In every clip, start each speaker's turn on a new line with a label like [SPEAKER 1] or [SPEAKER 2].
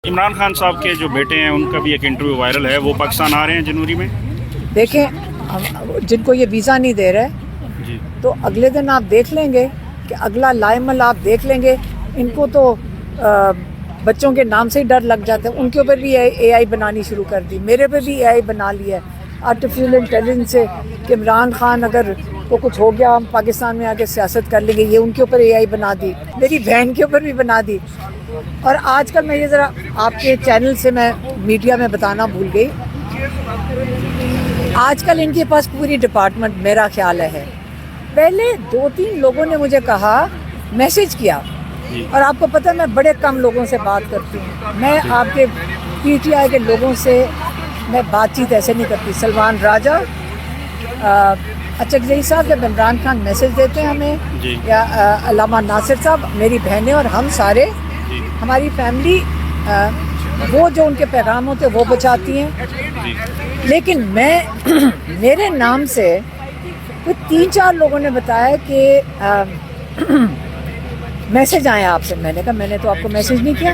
[SPEAKER 1] عمران خان صاحب کے جو بیٹے ہیں ان کا بھی ایک انٹرویو وائرل ہے، وہ پاکستان آ رہے ہیں جنوری میں.
[SPEAKER 2] دیکھیں جن کو یہ ویزا نہیں دے رہے
[SPEAKER 1] جی
[SPEAKER 2] تو اگلے دن آپ دیکھ لیں گے کہ اگلا لائمل آپ دیکھ لیں گے. ان کو تو بچوں کے نام سے ہی ڈر لگ جاتا ہے. ان کے اوپر بھی اے آئی بنانی شروع کر دی، میرے پہ بھی اے آئی بنا لیا ہے آرٹیفیشل انٹیلیجنس سے کہ عمران خان اگر کو کچھ ہو گیا ہم پاکستان میں آ کے سیاست کر لیں گے. یہ ان کے اوپر اے آئی بنا دی، میری بہن کے اوپر بھی بنا دی. اور آج کل میں یہ ذرا آپ کے چینل سے میں میڈیا میں بتانا بھول گئی، آج کل ان کے پاس پوری ڈپارٹمنٹ میرا خیال ہے. پہلے 2-3 لوگوں نے مجھے کہا، میسج کیا، اور آپ کو پتہ ہے میں بڑے کم لوگوں سے بات کرتی ہوں. میں آپ کے پی ٹی آئی کے لوگوں سے میں بات چیت ایسے نہیں کرتی. سلمان راجہ، اچکزئی صاحب جب عمران خان میسج دیتے ہیں ہمیں، یا علامہ ناصر صاحب، میری بہنیں اور ہم سارے، ہماری فیملی وہ جو ان کے پیغام ہوتے وہ بچاتی ہیں. لیکن میں میرے نام سے کوئی 3-4 لوگوں نے بتایا کہ میسج آیا آپ سے. میں نے کہا میں نے تو آپ کو میسج نہیں کیا.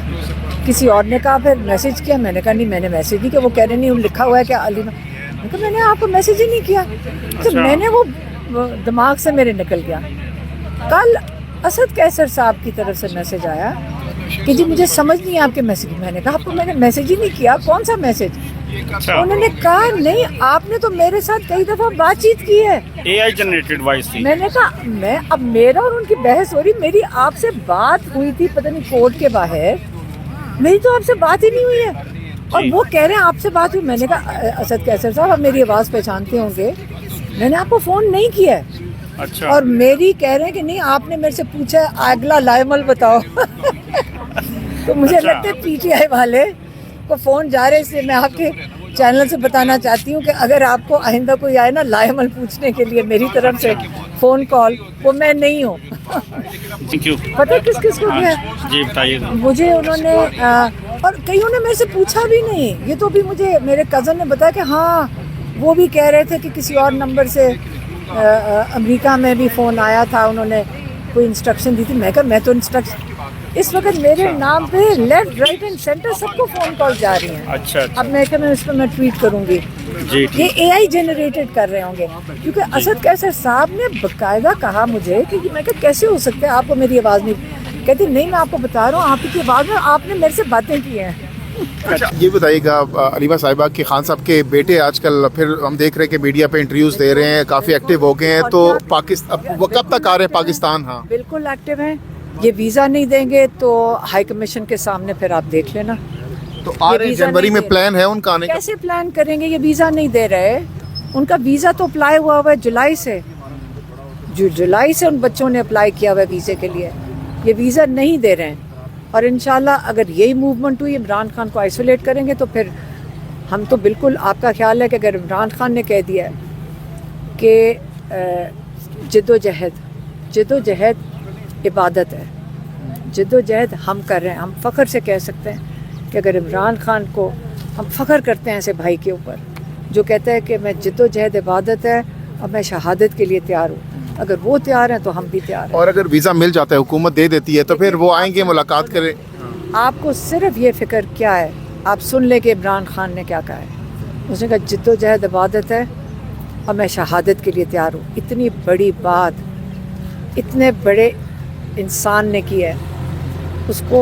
[SPEAKER 2] کسی اور نے کہا پھر میسج کیا. میں نے کہا نہیں میں نے میسج نہیں کیا. وہ کہہ رہے نہیں لکھا ہوا ہے کہ علی. میں کہا میں نے آپ کو میسج ہی نہیں کیا. تو میں نے وہ دماغ سے میرے نکل گیا. کل اسد کیسر صاحب کی طرف سے میسج آیا کہ جی مجھے سمجھ نہیں آپ کے میسج. میں نے کہا آپ کو میں نے میسج ہی نہیں کیا. کون سا میسج؟ انہوں نے کہا نہیں آپ نے تو میرے ساتھ کئی دفعہ بات چیت کی ہے.
[SPEAKER 1] اے آئی جنریٹڈ وائس تھی.
[SPEAKER 2] میں نے کہا اب میرا اور ان کی بحث ہو رہی. میری آپ سے بات ہوئی تھی پتہ نہیں کورٹ کے باہر، میری تو آپ سے بات ہی نہیں ہوئی ہے. اور وہ کہہ رہے ہیں آپ سے بات ہوئی. میں نے کہا اسد کیسر صاحب آپ میری آواز پہچانتے ہوں گے، میں نے آپ کو فون نہیں کیا ہے.
[SPEAKER 1] اچھا. اور
[SPEAKER 2] میری کہہ رہے ہیں کہ نہیں آپ نے میرے سے پوچھا اگلا لائمل بتاؤ. تو مجھے لگتا ہے پی ٹی آئی والے کو فون جا رہے. اس لیے میں آپ کے چینل سے بتانا چاہتی ہوں کہ اگر آپ کو آئندہ کوئی آئے نا لائمل پوچھنے کے لیے میری طرف سے فون کال، وہ میں نہیں ہوں. پتہ کس کس کو کیا
[SPEAKER 1] جی بتائیے.
[SPEAKER 2] مجھے انہوں نے اور کئیوں نے میرے سے پوچھا بھی نہیں. یہ تو بھی مجھے میرے کزن نے بتایا کہ ہاں وہ بھی کہہ رہے تھے کہ کسی اور نمبر سے امریکہ میں بھی فون آیا تھا، انہوں نے کوئی انسٹرکشن دی تھی. میں کہا میں تو انسٹرکشن اس وقت میرے نام پہ لیفٹ رائٹ اینڈ سینٹر سب کو فون کال جا رہی ہیں.
[SPEAKER 1] اچھا.
[SPEAKER 2] اب میں کہ میں اس پہ میں ٹویٹ کروں گی. یہ اے آئی جنریٹڈ کر رہے ہوں گے. کیونکہ اسد کیسر صاحب نے باقاعدہ کہا مجھے کہ میں کہ کیسے ہو سکتا ہے آپ کو میری آواز نہیں. کہتی نہیں میں آپ کو بتا رہا ہوں آپ کی آواز میں آپ نے میرے سے باتیں کی ہیں.
[SPEAKER 3] یہ بتائیے گا علیمہ صاحبہ کہ خان صاحب کے بیٹے آج کل پھر ہم دیکھ رہے ہیں کہ میڈیا پہ انٹرویوز دے رہے ہیں، کافی ایکٹیو ہو گئے ہیں، تو وہ کب تک آ رہے ہیں پاکستان؟ ہاں
[SPEAKER 2] بالکل ایکٹیو ہیں. یہ ویزا نہیں دیں گے تو ہائی کمیشن کے سامنے پھر آپ دیکھ لینا.
[SPEAKER 3] تو آ رہے جنوری میں پلان ہے ان کا آنے کا؟
[SPEAKER 2] کیسے پلان کریں گے؟ یہ ویزا نہیں دے رہے. ان کا ویزا تو اپلائی ہوا ہے جولائی سے. جولائی سے ان بچوں نے اپلائی کیا ہوا ہے ویزے کے لیے. یہ ویزا نہیں دے رہے ہیں. اور انشاءاللہ اگر یہی موومنٹ ہوئی عمران خان کو آئسولیٹ کریں گے تو پھر ہم تو بالکل آپ کا خیال ہے کہ اگر عمران خان نے کہہ دیا ہے کہ جد و جہد عبادت ہے، جد و جہد ہم کر رہے ہیں. ہم فخر سے کہہ سکتے ہیں کہ اگر عمران خان کو ہم فخر کرتے ہیں ایسے بھائی کے اوپر جو کہتا ہے کہ میں جد و جہد عبادت ہے اور میں شہادت کے لیے تیار ہوں. اگر وہ تیار ہیں تو ہم بھی تیار ہیں.
[SPEAKER 3] اور اگر ویزا مل جاتا ہے، حکومت دے دیتی ہے، تو پھر وہ آئیں گے ملاقات کریں.
[SPEAKER 2] آپ کو صرف یہ فکر کیا ہے، آپ سن لیں کہ عمران خان نے کیا کہا ہے. اس نے کہا جد و جہد عبادت ہے اور میں شہادت کے لیے تیار ہوں. اتنی بڑی بات اتنے بڑے انسان نے کی ہے، اس کو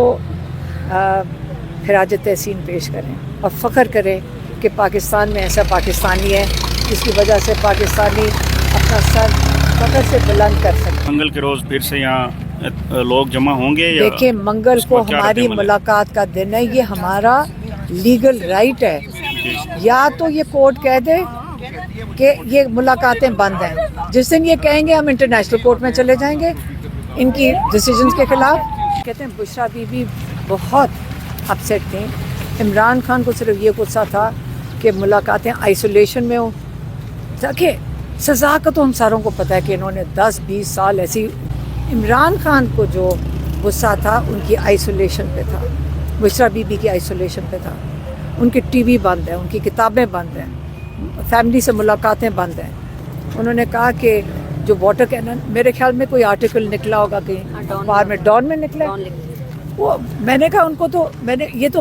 [SPEAKER 2] خراج تحسین پیش کریں اور فخر کریں کہ پاکستان میں ایسا پاکستانی ہے جس کی وجہ سے پاکستانی اپنا سر فخر سے بلند کر سکتے.
[SPEAKER 1] منگل کے روز پھر سے یہاں لوگ جمع ہوں گے؟
[SPEAKER 2] دیکھیں منگل کو ہماری ملاقات کا دن ہے. یہ ہمارا لیگل رائٹ ہے. یا تو یہ کورٹ کہہ دے کہ یہ ملاقاتیں بند ہیں، جس دن یہ کہیں گے ہم انٹرنیشنل کورٹ میں چلے جائیں گے ان کی ڈیسیجنز کے خلاف. کہتے ہیں بشرا بی بی بہت اپسیٹ تھیں. عمران خان کو صرف یہ غصہ تھا کہ ملاقاتیں آئسولیشن میں ہوں. دیکھیں سزا کا تو ہم ساروں کو پتہ ہے کہ انہوں نے 10-20 سال ایسی. عمران خان کو جو غصہ تھا ان کی آئسولیشن پہ تھا، بشرا بی بی کی آئسولیشن پہ تھا. ان کی ٹی وی بند ہے، ان کی کتابیں بند ہیں، فیملی سے ملاقاتیں بند ہیں. انہوں نے کہا کہ جو واٹر کینن، میرے خیال میں کوئی آرٹیکل نکلا ہوگا کہیں اخبار میں، ڈان میں نکلا. وہ میں نے کہا ان کو تو میں نے یہ تو